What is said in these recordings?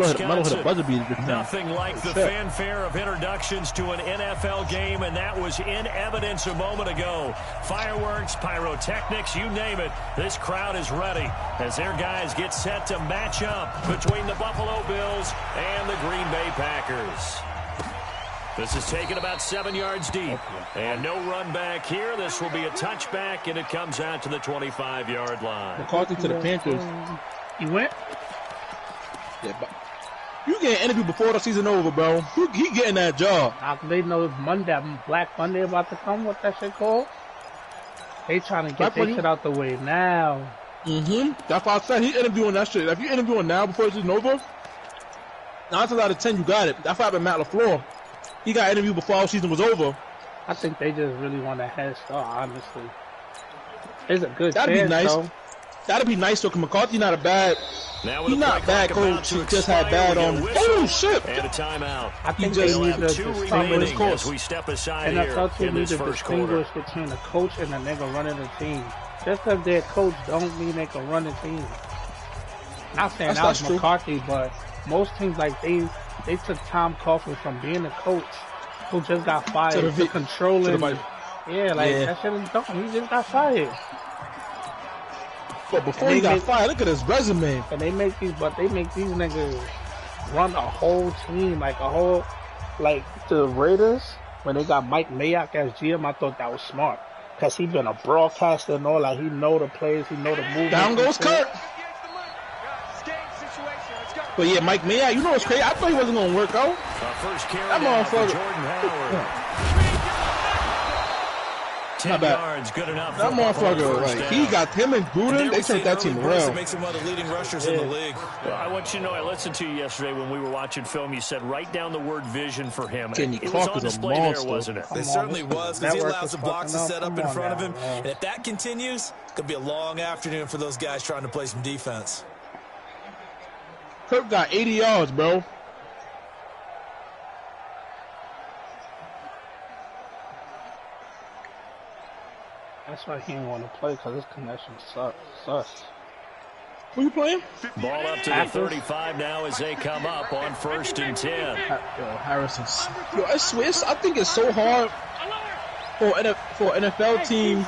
Nothing like the fanfare of introductions to an NFL game, and that was in evidence a moment ago. Fireworks, pyrotechnics, you name it. This crowd is ready as their guys get set to match up between the Buffalo Bills and the Green Bay Packers. This is taken about 7 yards deep, and no run back here. This will be a touchback, and it comes out to the 25-yard line. McCarthy to the Panthers. He went? Yeah, but you get an interview before the season over, bro. He getting that job. They know it's Monday, Black Monday about to come. What that shit called? They trying to get that shit out the way now. That's why I said he interviewing that shit. If you interviewing now before the season over, 9 times out of 10 you got it. That's why happened to Matt LaFleur. He got interviewed before our season was over. I think they just really want a head start, honestly. It's a good That'd chance, be nice. though. That'd be nice, though, because McCarthy not a bad... He's not a bad coach. He just had bad on... Oh, shit! And a timeout. I think they need to two remaining as we step aside here in this first quarter. Between the coach and the nigga running the team. Just because their coach don't mean they can run the team. Not saying that was McCarthy, but most teams, like, they took Tom Coughlin from being a coach who just got fired to controlling. That shit is dumb. He just got fired. But before he got fired, look at his resume. And they make these niggas run a whole team, like the Raiders, when they got Mike Mayock as GM, I thought that was smart. Because he been a broadcaster and all, like, he know the plays, he know the moves. Down goes Kurt. But yeah, Mike Mayock, you know what's crazy? I thought he wasn't going to work out. First carry that motherfucker. Jordan Howard. 10 yards, good enough. That motherfucker, like, he got him and Gruden, they turned that team around. Makes him one of the leading rushers in the league. Well, I want you to know, I listened to you yesterday when we were watching film. You said write down the word vision for him. It was on display there, wasn't it? It certainly was, because he allows the blocks to set up in front of him. And if that continues, it's going to be a long afternoon for those guys trying to play some defense. Kirk got 80 yards, bro. That's why he didn't want to play, because his connection sucks. Who you playing? Ball up to the 35 now as they come up on 1st and 10. Yo, Harrison. Yo, I swear, I think it's so hard for an NFL team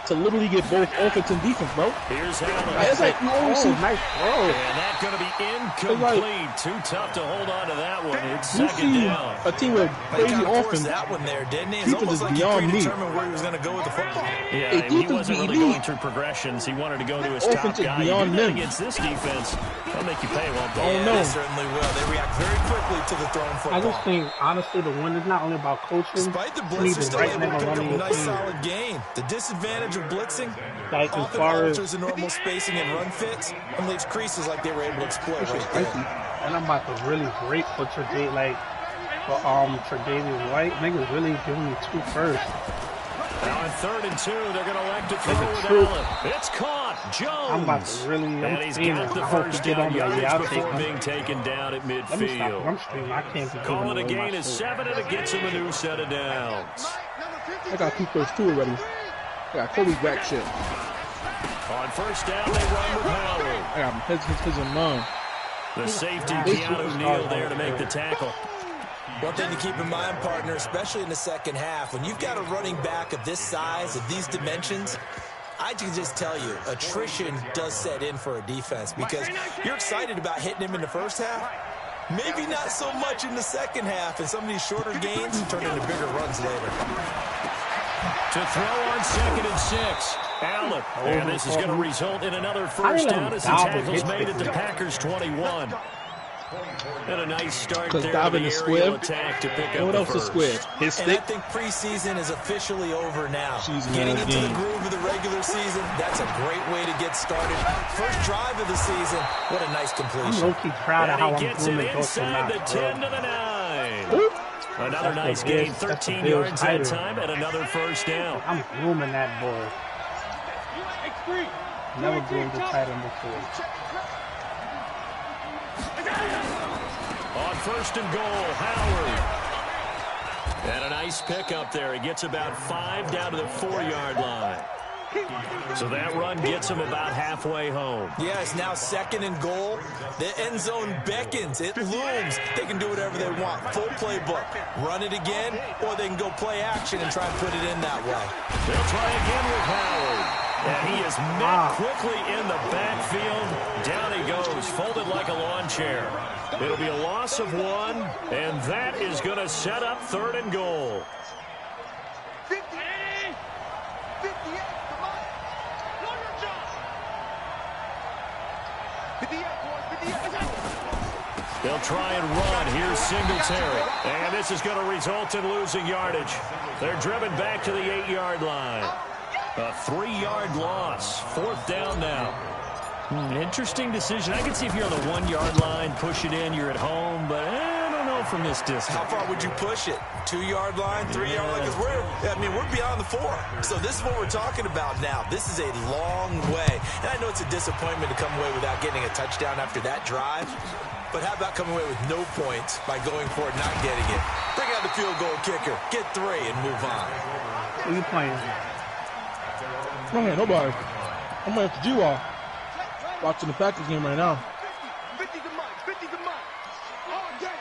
to literally get both offense and defense, bro. Here's Howard. It's like you always see nice throw. And that's going to be incomplete. Too tough to hold on to that one. It's second down. A team with crazy offense. That one there, didn't he? Defense is beyond me. Where he was going to go with the football. Yeah, he wasn't really going through progressions. He wanted to go to his top guy. Beyond them. Against this defense, they'll make you pay, won't they? Oh, no. They certainly will. They react very quickly to the throwing football. I just think, honestly, the win is not only about coaching. Despite the blitz, they're still able to pick up a nice solid game. The disadvantage of blitzing, like as often far alters the normal spacing and run fits and leaves creases like they were able to exploit right there. And I'm about to really break for Tre'Davious White. Niggas really giving me 2 first. Now on 3rd and 2, they're going to elect to throw with Allen. It's caught. Jones. I'm about to really. And he's got the first down yardage before being taken down at midfield. I can't be calling a gain is 7, and it gets him a new set of downs. I got 2 first 2 already. I got Kobe's back shit. On 1st down, they run with Howard. I got his in mind. The safety, Keanu Neal, there to make the tackle. One thing to keep in mind, partner, especially in the second half, when you've got a running back of this size, of these dimensions, I can just tell you, attrition does set in for a defense because you're excited about hitting him in the first half. Maybe not so much in the second half, and some of these shorter gains turn into bigger runs later. To throw on 2nd and 6. Allen. And this is going to result in another first down as the tackle's made at the Packers 21. And a nice start there to the aerial attack to pick up the first. His stick. And I think preseason is officially over now. Getting into the groove of the regular season, that's a great way to get started. First drive of the season, what a nice completion. I'm low-key proud of how I'm gets it inside the 10 to the 9. Another nice gain, 13 yards that time, and another first down. I'm grooming that boy. Never groomed a tight end before. On 1st and goal, Howard. And a nice pickup there. He gets about 5 down to the 4-yard line. So that run gets him about halfway home. Yeah, it's now 2nd and goal. The end zone beckons. It looms. They can do whatever they want. Full playbook. Run it again, or they can go play action and try and put it in that way. They'll try again with Howard. And he is met quickly in the backfield. Down he goes, folded like a lawn chair. It'll be a loss of 1, and that is going to set up 3rd and goal. 58, come on. Know your job. 58, boys, 58. They'll try and run. Here's Singletary. And this is going to result in losing yardage. They're driven back to the 8-yard line. A 3-yard loss. 4th down now. Interesting decision. I can see if you're on the 1-yard line, push it in, you're at home, but I don't know from this distance. How far would you push it? 2-yard line, 3-yard line? Because we're beyond the 4. So this is what we're talking about now. This is a long way. And I know it's a disappointment to come away without getting a touchdown after that drive. But how about coming away with no points by going for it, not getting it? Bring out the field goal kicker, get 3, and move on. Who you playing? Man, nobody. I'm going to have to do all. Watching the Packers game right now. 50 to Mike, 50 to Mike. Oh, yeah,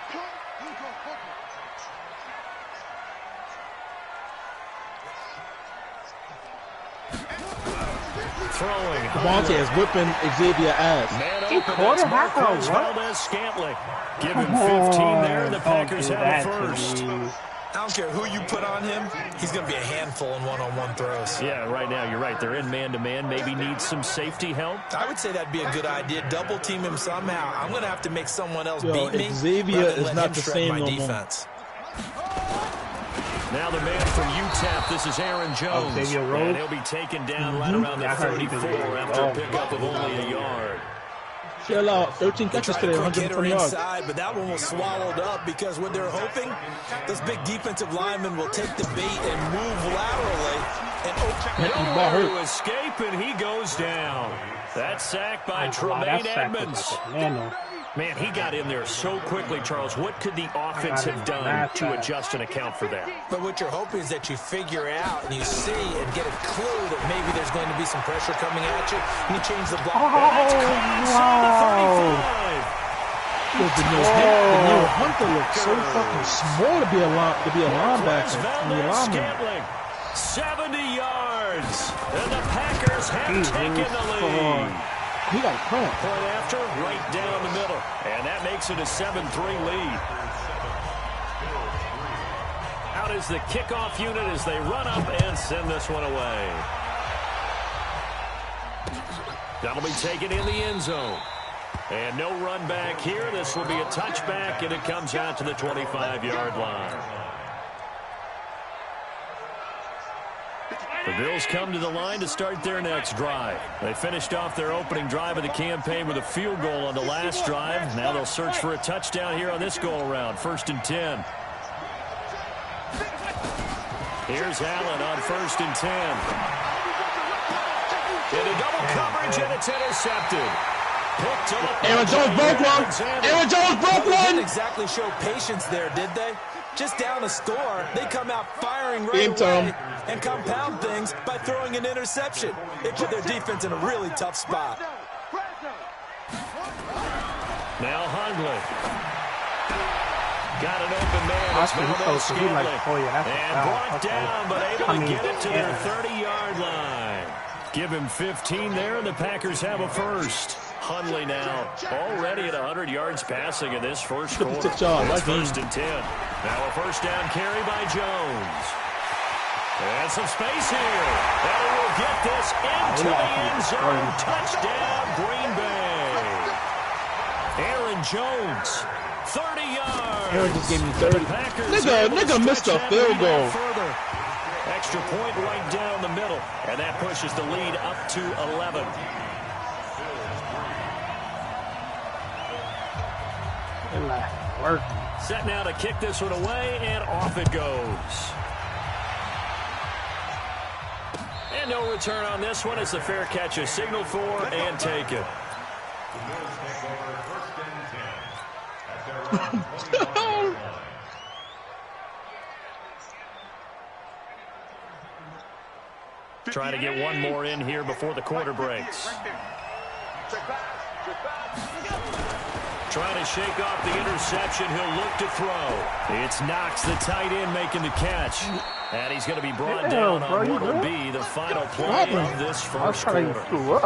Throwing. Devontae is whipping Xavier ass. Man He open, caught that's him. How? Marquez What? Valdez-Scantling. Give him 15 there, and the Packers have a first. I don't care who you put on him, he's going to be a handful in one-on-one throws. Yeah, right now, you're right. They're in man-to-man. Maybe needs some safety help. I would say that'd be a good idea. Double team him somehow. I'm going to have to make someone else beat me. Xavier rather than is let not him the shred same my no more. defense. Now the man from UTEP, this is Aaron Jones. Xavier Rhodes? And he'll be taken down right around the 34 after a pickup of only a yard. She allowed 13 catches today, 120 yards. Inside, but that one was swallowed up because what they're hoping, those big defensive linemen will take the bait and move laterally. And nowhere to escape, and he goes down. That sack by Tremaine Edmonds. Man, he got in there so quickly, Charles. What could the offense have done to adjust and account for that? But what you're hoping is that you figure out and you see and get a clue that maybe there's going to be some pressure coming at you. You change the block. The Neil Hunter looks so fucking small to be a linebacker. 70 yards, and the Packers have taken the lead. He got a cramp. Point after, right down the middle, and that makes it a 7-3 lead. Out is the kickoff unit as they run up and send this one away. That'll be taken in the end zone. And no run back here. This will be a touchback, and it comes out to the 25-yard line. The Bills come to the line to start their next drive. They finished off their opening drive of the campaign with a field goal on the last drive. Now they'll search for a touchdown here on this go-around. 1st and 10. Here's Allen on 1st and 10. Into double coverage, and it's intercepted. Aaron Jones broke one. Aaron Jones broke one. They didn't exactly show patience there, did they? Just down a score, they come out firing right away and compound things by throwing an interception. They put their defense in a really tough spot. Now Hundley. Got an open man. It's Valdez-Scantling. And brought down, but able to get it to their 30-yard line. Give him 15 there, and the Packers have a first. Hundley now already at 100 yards passing in this first quarter. It's 1st and 10. Now a first down carry by Jones. And some space here. And he will get this into the end zone. Touchdown, Green Bay. Aaron Jones, 30 yards. Aaron just gave me 30. Nigga missed a field goal. Extra point right down the middle. And that pushes the lead up to 11. Set now to kick this one away, and off it goes. And no return on this one. It's a fair catch, a signal for, and take it. trying to get one more in here before the quarter breaks. Trying to shake off the interception. He'll look to throw. It's Knox, the tight end, making the catch. And he's going to be brought down on what will be the final play of this first quarter.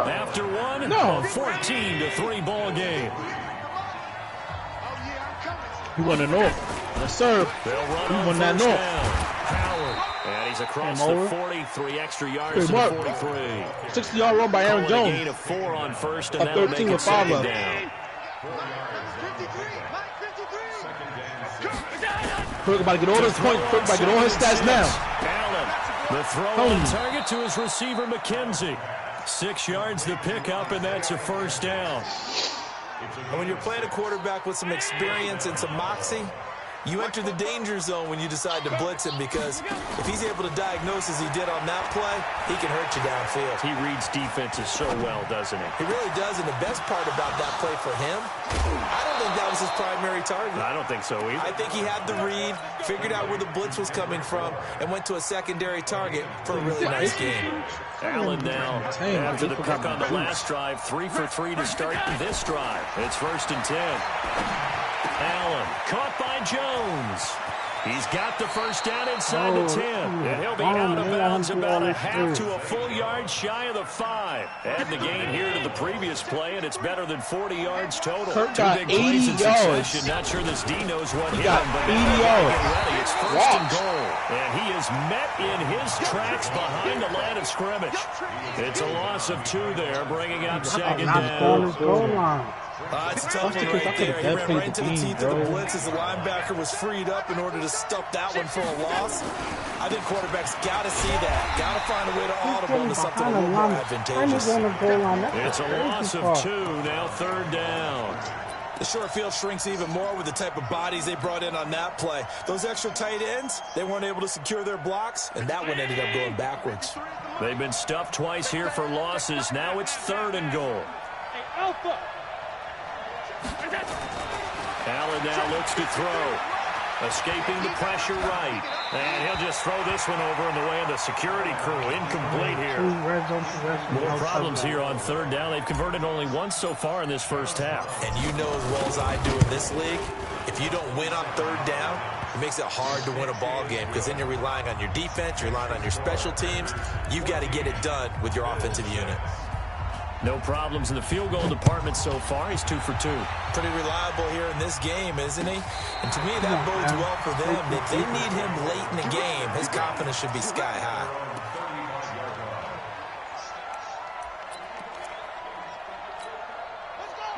After one, a 14-3 ball game. He won the North. Yes, sir. He won that North. Howard. And he's across the 40, 3 extra yards to the 43. 60-yard run by Aaron Jones. A gain of 4 on first, and that'll make 13 it with 5 second left. down. Kirk about to get all his points. Kirk about to get all his stats now. Allen, the throw on target to his receiver, McKenzie. 6 yards the pickup, and that's a first down. And when you're playing a quarterback with some experience and some moxie, you enter the danger zone when you decide to blitz him, because if he's able to diagnose as he did on that play, he can hurt you downfield. He reads defenses so well, doesn't he? He really does, and the best part about that play for him, I don't think that was his primary target. I don't think so either. I think he had the read, figured out where the blitz was coming from, and went to a secondary target for a really nice game. Allen now, after the pick on the last drive, 3 for 3 to start this drive. It's 1st and 10. Allen caught by Jones. He's got the first down inside the 10. And he'll be out of bounds about a half to a full yard shy of the 5. Add the gain here to the previous play, and it's better than 40 yards total. Kirk 2 got big 80 plays in yards. succession. Not sure this D knows what hit got him, but 80 yards. get ready. It's 1st and goal. And he is met in his tracks behind the line of scrimmage. It's a loss of 2 there, bringing up second down. It's a tough one right there. He ran right into the teeth of the blitz as the linebacker was freed up in order to stop that one for a loss. I think quarterbacks got to see that. Got to find a way to audible into something a little more advantageous. It's a loss of 2, now 3rd down. The short field shrinks even more with the type of bodies they brought in on that play. Those extra tight ends, they weren't able to secure their blocks, and that one ended up going backwards. They've been stuffed twice here for losses. Now it's 3rd and goal. Allen now looks to throw. Escaping the pressure right. And he'll just throw this one over in the way of the security crew. Incomplete here. More problems here on 3rd down. They've converted only once so far in this first half. And you know as well as I do in this league, if you don't win on 3rd down, it makes it hard to win a ball game, because then you're relying on your defense, you're relying on your special teams. You've got to get it done with your offensive unit. No problems in the field goal department so far. He's 2 for 2. Pretty reliable here in this game, isn't he? And to me, that bodes well for them. If they need him late in the game, his confidence should be sky high.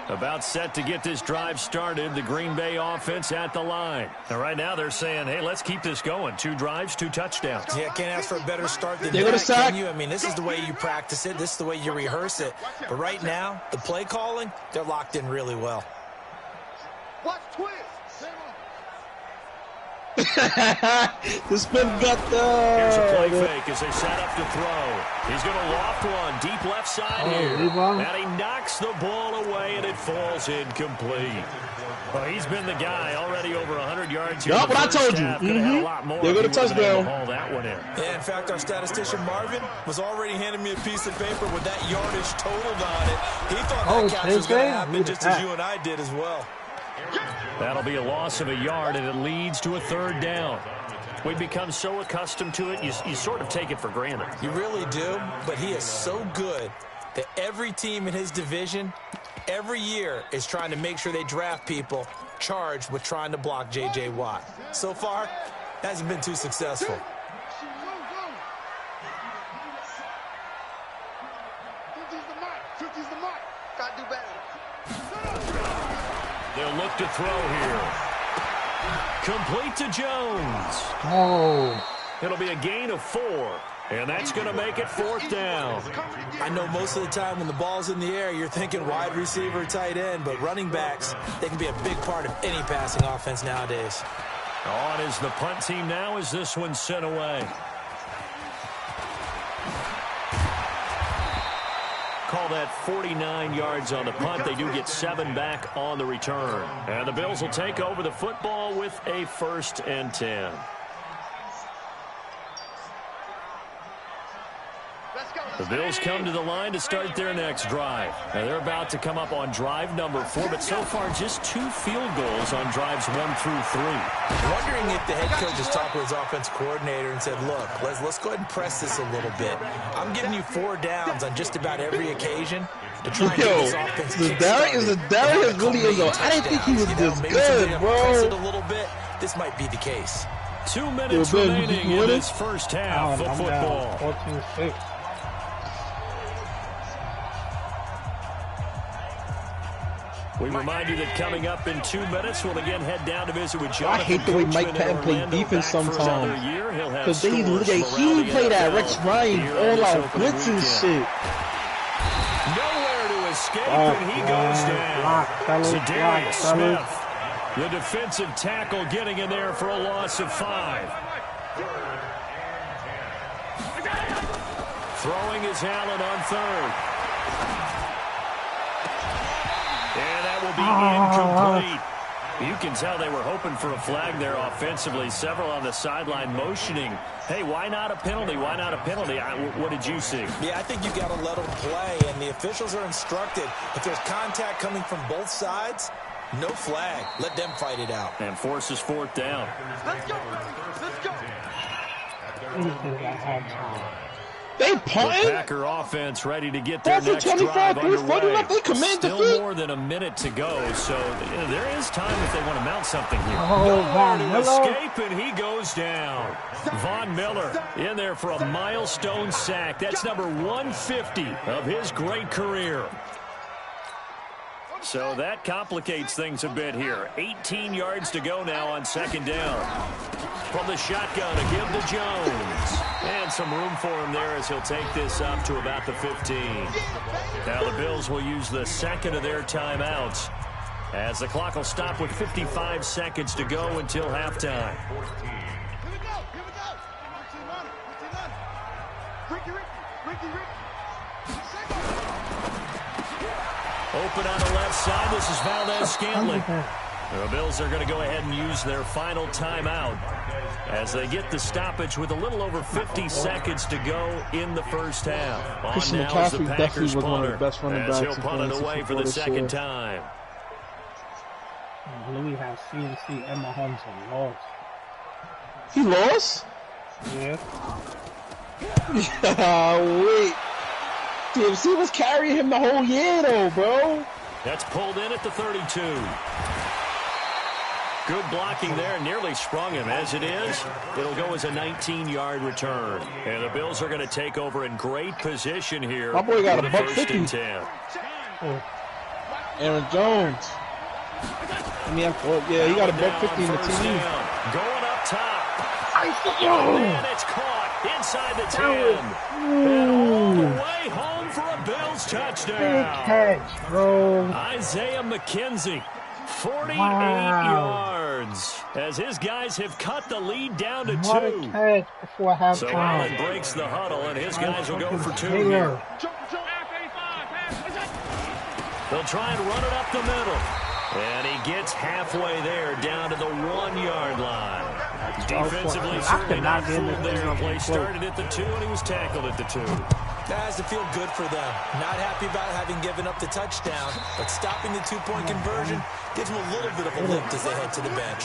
About set to get this drive started. The Green Bay offense at the line. And right now they're saying, hey, let's keep this going. 2 drives, 2 touchdowns. Yeah, can't ask for a better start than that, can you? I mean, this is the way you practice it. This is the way you rehearse it. But right now, the play calling, they're locked in really well. Watch twist. The spin got Here's a play fake as they set up to throw. He's going to loft one deep left side here. And he knocks the ball away, and it falls incomplete. Well, he's been the guy already over 100 yards here. Yup, what I told you. They're going to touchdown. That one in. Yeah, in fact, our statistician Marvin was already handing me a piece of paper with that yardage totaled on it. He thought that catch was going to happen just as you and I did as well. That'll be a loss of a yard, and it leads to a 3rd down. We've become so accustomed to it, you sort of take it for granted. You really do, but he is so good that every team in his division, every year, is trying to make sure they draft people charged with trying to block J.J. Watt. So far, hasn't been too successful. 50's the mark. 50's the mark. Gotta do better. They'll look to throw here. Complete to Jones. It'll be a gain of 4, and that's going to make it 4th down. I know most of the time when the ball's in the air, you're thinking wide receiver, tight end, but running backs, they can be a big part of any passing offense nowadays. On is the punt team now as this one's sent away. Call that 49 yards on the punt. They do get 7 back on the return. And the Bills will take over the football with a 1st and 10. Let's The Bills come to the line to start their next drive. Now they're about to come up on drive number 4, but so far just 2 field goals on drives 1 through 3. Wondering if the head coach has talked with his offense coordinator and said, look, let's go ahead and press this a little bit. I'm giving you 4 downs on just about every occasion to try and get this offense Darius really is. I didn't think he was this good, bro. Press it a little bit. This might be the case. 2 minutes remaining in this first half of football. 14-6. We remind you that coming up in 2 minutes, we'll again head down to visit with Jonathan. I hate the way Mike Patton plays defense sometimes. Because he played that Rex Ryan all out blitz and shit. Nowhere to escape, and he goes down. Zadarius Smith, the defensive tackle, getting in there for a loss of 5. Throwing is Allen on 3rd. And that will be incomplete. You can tell they were hoping for a flag there offensively. Several on the sideline motioning, hey, why not a penalty? Why not a penalty? What did you see? Yeah, I think you've got to let them play, and the officials are instructed. If there's contact coming from both sides, no flag. Let them fight it out. And forces 4th down. Let's go. Let's go. They The punting? Packer offense ready to get their next drive underway. Still more than a minute to go, so there is time if they want to mount something here. Von To Miller. escape, and he goes down. Von Miller in there for a milestone sack. That's number 150 of his great career. So that complicates things a bit here. 18 yards to go now on 2nd down. From the shotgun, a give to Jones. And some room for him there as he'll take this up to about the 15. Now the Bills will use the 2nd of their timeouts, as the clock will stop with 55 seconds to go until halftime. Here we go. Here we go. Ricky. Open on the left side. This is Valdez-Scantling. The Bills are going to go ahead and use their final timeout as they get the stoppage with a little over 50 seconds to go in the first half. On now is the Packers punter as he'll punt it away for the 2nd time. Louis has CMC and Mahomes and lost. He lost? Yeah. Wait. CMC was carrying him the whole year, though, bro. That's pulled in at the 32. Good blocking there, nearly sprung him. As it is, it'll go as a 19-yard return. And the Bills are going to take over in great position here. My boy got a buck 1st 50. and 10. Aaron Jones. I mean, yeah, he got a buck 50 in the team. Going up top. And it's caught inside the 10. And all the way home for a Bills touchdown. Big catch, bro. Isaiah McKenzie. 48 yards as his guys have cut the lead down to 2. What a catch before halftime. So Allen breaks the huddle, and his guys will go for 2 here. They'll try and run it up the middle. And he gets halfway there, down to the 1-yard line. Defensively, certainly not fooled there. Play started at the 2, and he was tackled at the 2. That has to feel good for them. Not happy about having given up the touchdown, but stopping the 2-point conversion gives them a little bit of a lift as they head to the bench.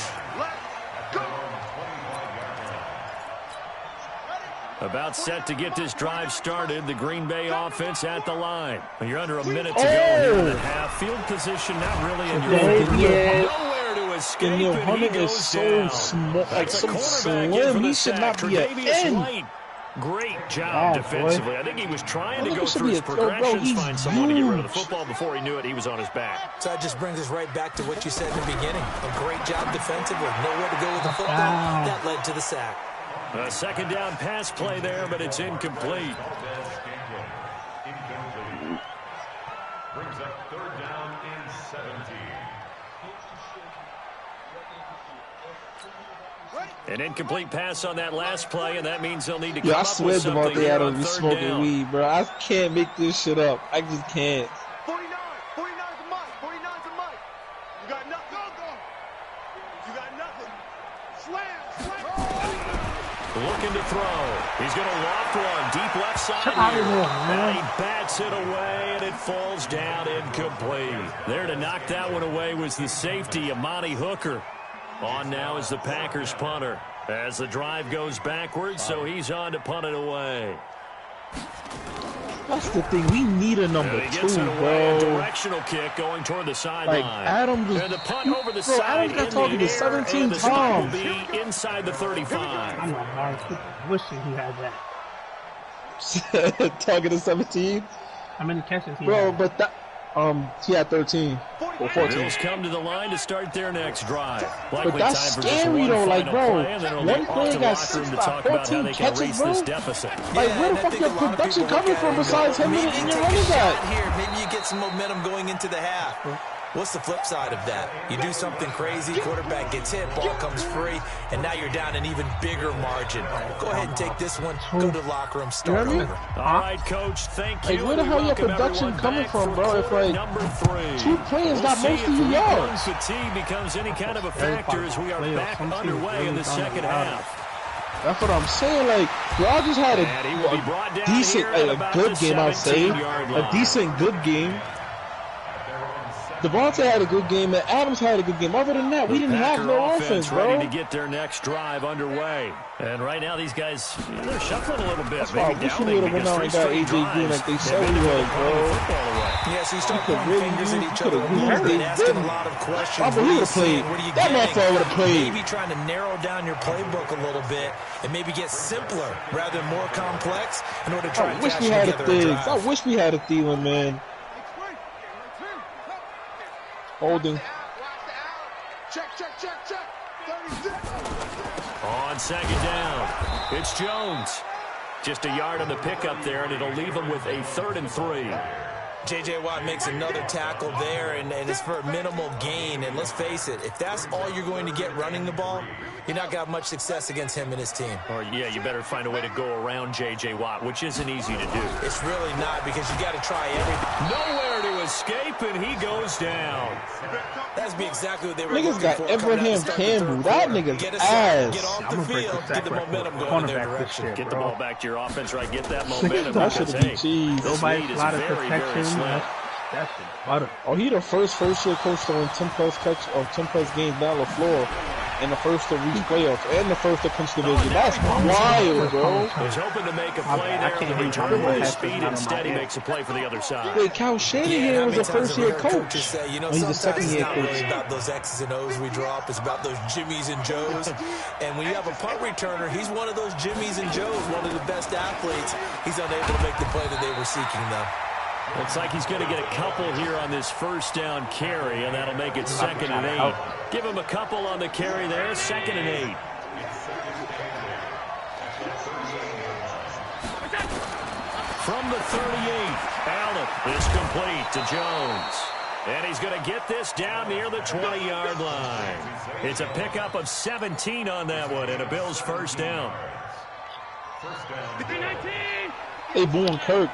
About set to get this drive started. The Green Bay offense at the line. You're under a minute to go here in the half. Field position not really in your favor. Nowhere to escape, and he goes down. Small, like That's a so cornerback in for slim. the He should sack. not be an end. Great job defensively. I think he was trying to go should through be his a throw, progressions, bro. find someone to get rid of the football. Before he knew it, he was on his back. So that just brings us right back to what you said in the beginning. A great job defensively. Nowhere to go with the football. That led to the sack. A 2nd down pass play there, but it's incomplete. Brings up 3rd down and 17. An incomplete pass on that last play, and that means they'll need to come I up swear with something Devontae here Adams on is 3rd smoking down. weed, bro. I can't make this shit up. I just can't. 49 is a mic. 49 is a mic. You got nothing. You got nothing. Slam. looking to throw. He's going to loft one deep left side here. And he bats it away, and it falls down incomplete. There to knock that one away was the safety, Amani Hooker. On now is the Packers punter as the drive goes backwards, so he's on to punt it away. That's the thing. We need a number 2, bro. A directional kick going toward the sideline. Like Adams, and the punt over the side. Adams got targeted 17 times. Will be inside the 35. I'm not Mark. Wishing he had that. Targeted 17. How many catches he bro, had? but that he had 13 or 14. Bills come to the line to start their next drive. But that's scary though, like bro, one player got 6 by 14 catches, bro. Like where the fuck your production coming from besides him and your running back? Here, maybe you get some momentum going into the half. What's the flip side of that? You do something crazy, quarterback gets hit, ball comes free, and now you're down an even bigger margin. Go ahead and take this one, go to the locker room, start over. All right, Coach, thank you. Like, where the hell your production coming from, bro? If like 2 players got most of your yards. Fatigue becomes any kind of a factor as we are back underway in the second half. That's what I'm saying. Like, Rodgers had a decent, a good game, I'd say. A decent, good game. Devontae had a good game, and Adams had a good game. Other than that, we didn't have no offense, bro. Ready to get their next drive underway. And right now, these guys, they're shuffling a little bit. That's why I wish we would have went out and got A.J. Green like they said we was, bro. Yeah, so you start pointing fingers at each other and asking a lot of questions. I believe he would have played. That motherfucker would have played. Maybe trying to narrow down your playbook a little bit and maybe get simpler rather than more complex in order to try and cash together a drive. I wish we had a Thielen, man. Holding. Check. 36. On second down, it's Jones. Just a yard on the pickup there, and it'll leave him with a 3rd and 3. J.J. Watt makes another tackle there, and it's for a minimal gain. And let's face it, if that's all you're going to get running the ball, you're not going to have much success against him and his team. Or, yeah, you better find a way to go around J.J. Watt, which isn't easy to do. It's really not, because you got to try everything. Nowhere to escape, and he goes down. That's be exactly what they were niggas looking got for. Abraham Campbell. That nigga's ass. Get off the field, get the momentum going in their direction. Get the ball back to your offense, right? Get that momentum. That should have been cheese. Nobody's a lot of protection. That's butter. Oh, he the first year coach to win 10+ catch or 10+ games down LaFleur, and the first to reach playoffs, and the first to punch the division. That's wild, bro. He's hoping to make a play there. The return with his speed. Instead, he makes a play for the other side. Wait, Cal Shanahan was a first-year coach. Say, you know, he's a second-year coach. coach. It's not really about those X's and O's we drop. It's about those Jimmies and Joes. And when you have a punt returner, he's one of those Jimmies and Joes, one of the best athletes. He's unable to make the play that they were seeking, though. Looks like he's going to get a couple here on this first down carry, and that'll make it 2nd and 8. Give him a couple on the carry there, 2nd and 8. From the 38, Allen is complete to Jones. And he's going to get this down near the 20-yard line. It's a pickup of 17 on that one, and a Bills first down. Hey, Boone Kirk.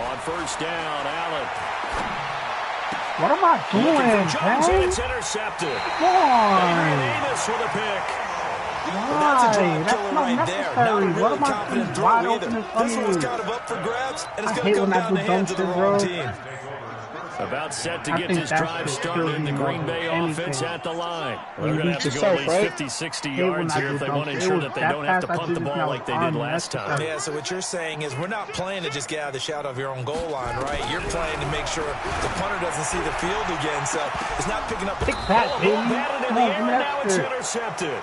On first down, Allen. What am I doing, Jones, and it's intercepted. Why? Davis with a pick. Well, that's a drive killer right there. Not a really what confident throw either. This one's kind of up for grabs, and it's going to come down the hands of the wrong team. About set to get this drive started in the Green Bay offense at the line. They're going to have to go at least 50, 60 yards here if they want to ensure that they don't have to punt the ball like they did last time. Yeah, so what you're saying is we're not playing to just get out of the shadow of your own goal line, right? You're playing to make sure the punter doesn't see the field again, so it's not picking up. Pick that, baby. Now it's intercepted.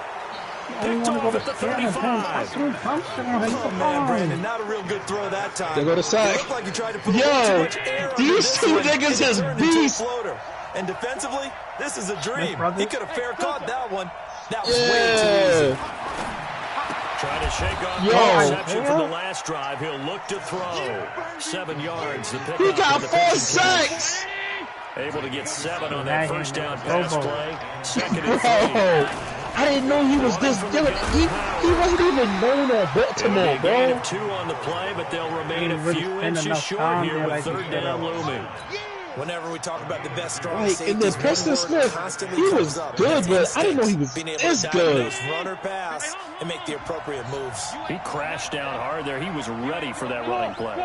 Picked off at the 35. Oh, man, Brandon, not a real good throw that time. They go to sack. It looked like you tried to put a little too much air on these two niggas is beasts. And defensively, this is a dream. He could have fair caught that one. That was way too easy. Trying to shake off the interception from the last drive. He'll look to throw. 7 yards. The pick he got 4 sacks. Able to get 7 on that first down pass play. 2nd and 3. I didn't know he was this good. He wasn't even known at Baltimore, bro. Gain of 2 on the play, but they'll remain a few inches short here with 3rd down looming. Whenever we talk about the best strong like, safeties, and then Preston Smith, he was good, but I didn't know he was this good. Run or pass and make the appropriate moves. He crashed down hard there. He was ready for that running play.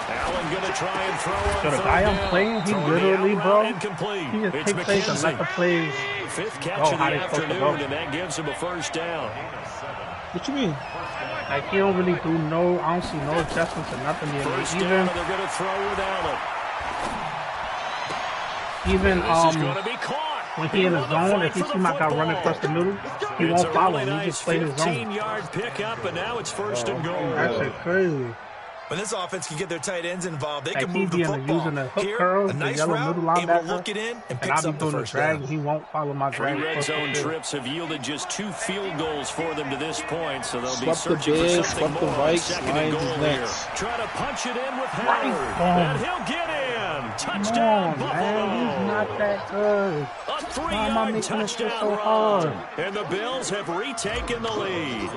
Allen gonna try and throw on So the guy I'm playing, he literally, bro, he just takes plays and let the plays fifth catch of the afternoon, and that gives him a first down. What you mean? Like, he don't really do no, I don't see no adjustments or nothing yet. First down, they're gonna throw with Allen. Even This is gonna be caught. when he in his zone, if he see my guy running across the middle, he won't follow him. He just plays his zone. 15-yard pickup, and now it's first and goal. That's crazy. When this offense can get their tight ends involved, they Like, can move the football. using the hook Here, curls, a the nice yellow route, middle able to linebacker, look it in and and picks I'll up be the doing the first drag, down. he won't follow my Three drag. red zone trips have yielded just 2 field goals for them to this point, so they'll be Swept the searching for Bears, something swept the more on Vikes, second and Lions goal is here. next. Try to punch it in with Right. Howard, and he'll get in. Touchdown, Come on, Buffalo. man, he's not that good. A Why am I 3-yard making this shit touchdown so run. hard? And the Bills have retaken the lead.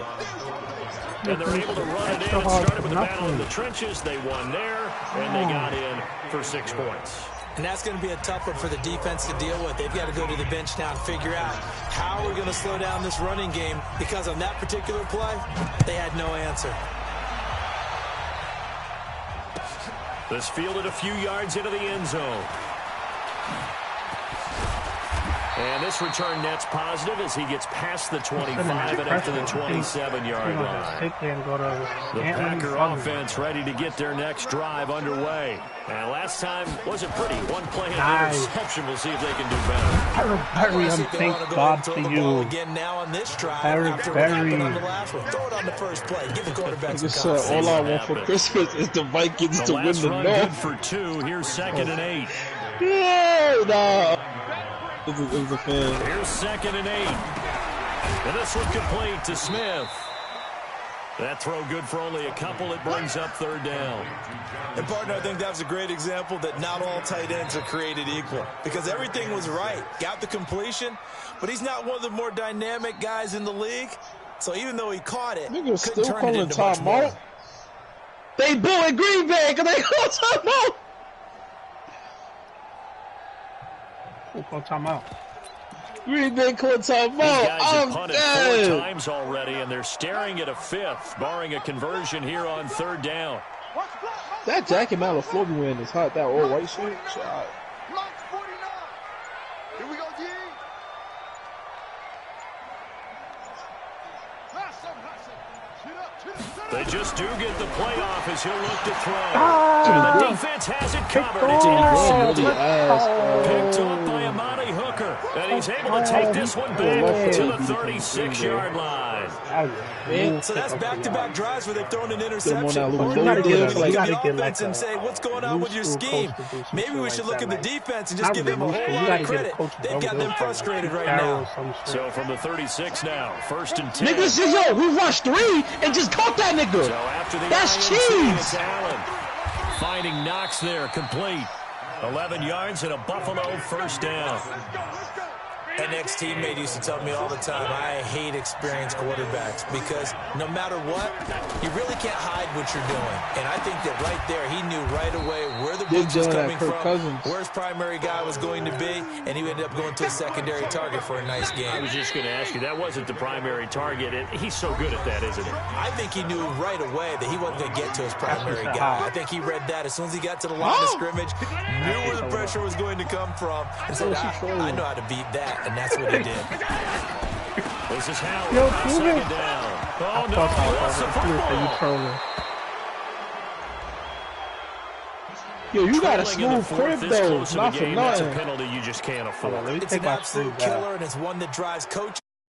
And Making they're this able to shit run it in. extra It hard started for with the battle in nothing. the trenches. They won there, and they got in for 6 points. And that's going to be a tough one for the defense to deal with. They've got to go to the bench now and figure out how we're going to slow down this running game, because on that particular play, they had no answer. This fielded a few yards into the end zone. And this return net's positive as he gets past the 25 and up to the 27-yard line. The Packer offense ready to get their next drive underway. And last time wasn't pretty. One play and interception. We'll see if they can do better. Harry, thank God for you. Again now on this drive. Harry, After what happened on the last one, throw it on the first play. Give the quarterback some confidence. All I want for Christmas is the Vikings to win the run North. good for 2. Here's 2nd and 8. Yeah, nah. It was a fan. Here's 2nd and 8. And this one complete to Smith. That throw good for only a couple. It brings up 3rd down. And, partner, I think that was a great example that not all tight ends are created equal, because everything was right. Got the completion, but he's not one of the more dynamic guys in the league. So even though he caught it, niggas couldn't still turn it into calling much more. timeout. They booing Green Bay because they call timeout. Who called timeout? Green Bay called timeout. These guys have I'm punted dead. 4 times already, and they're staring at a 5th, barring a conversion here on 3rd down. That jacket Matt LaFleur be wearing is hot. That old white shirt. Block 49. Here we go, D. They just do get the playoff as he'll look to throw. The defense has it covered. It's intercepted. Picked up by Amani Hooker. And he's able to take this one back to the 36-yard line. So that's back-to-back drives where they've thrown an interception. Or You gotta get look at like the offense a and say, what's going on with your scheme? Maybe we should look at the defense and just give them a whole lot of credit. They've got them frustrated right now. So from the 36 now, 1st and 10. Niggas said, yo, we rushed 3 and just caught that nigga. So after the That's INT, cheese. it's Allen. Finding Knox there, complete. 11 yards and a Buffalo 1st down. An ex-teammate used to tell me all the time, I hate experienced quarterbacks, because no matter what, you really can't hide what you're doing. And I think that right there, he knew right away where the blitz was coming from, where his primary guy was going to be, and he ended up going to a secondary target for a nice game. I was just going to ask you, that wasn't the primary target, and he's so good at that, isn't he? I think he knew right away that he wasn't going to get to his primary guy. I think he read that as soon as he got to the line of scrimmage, knew where the pressure was going to come from, and said, I know how to beat that. And that's what he did. This is Howard. 2nd down. Oh, no, he lost the football. Yo, you got a smooth crib, though. Not for nothing. That's a penalty you just can't afford. It's an absolute killer, and it's one that drives coaches.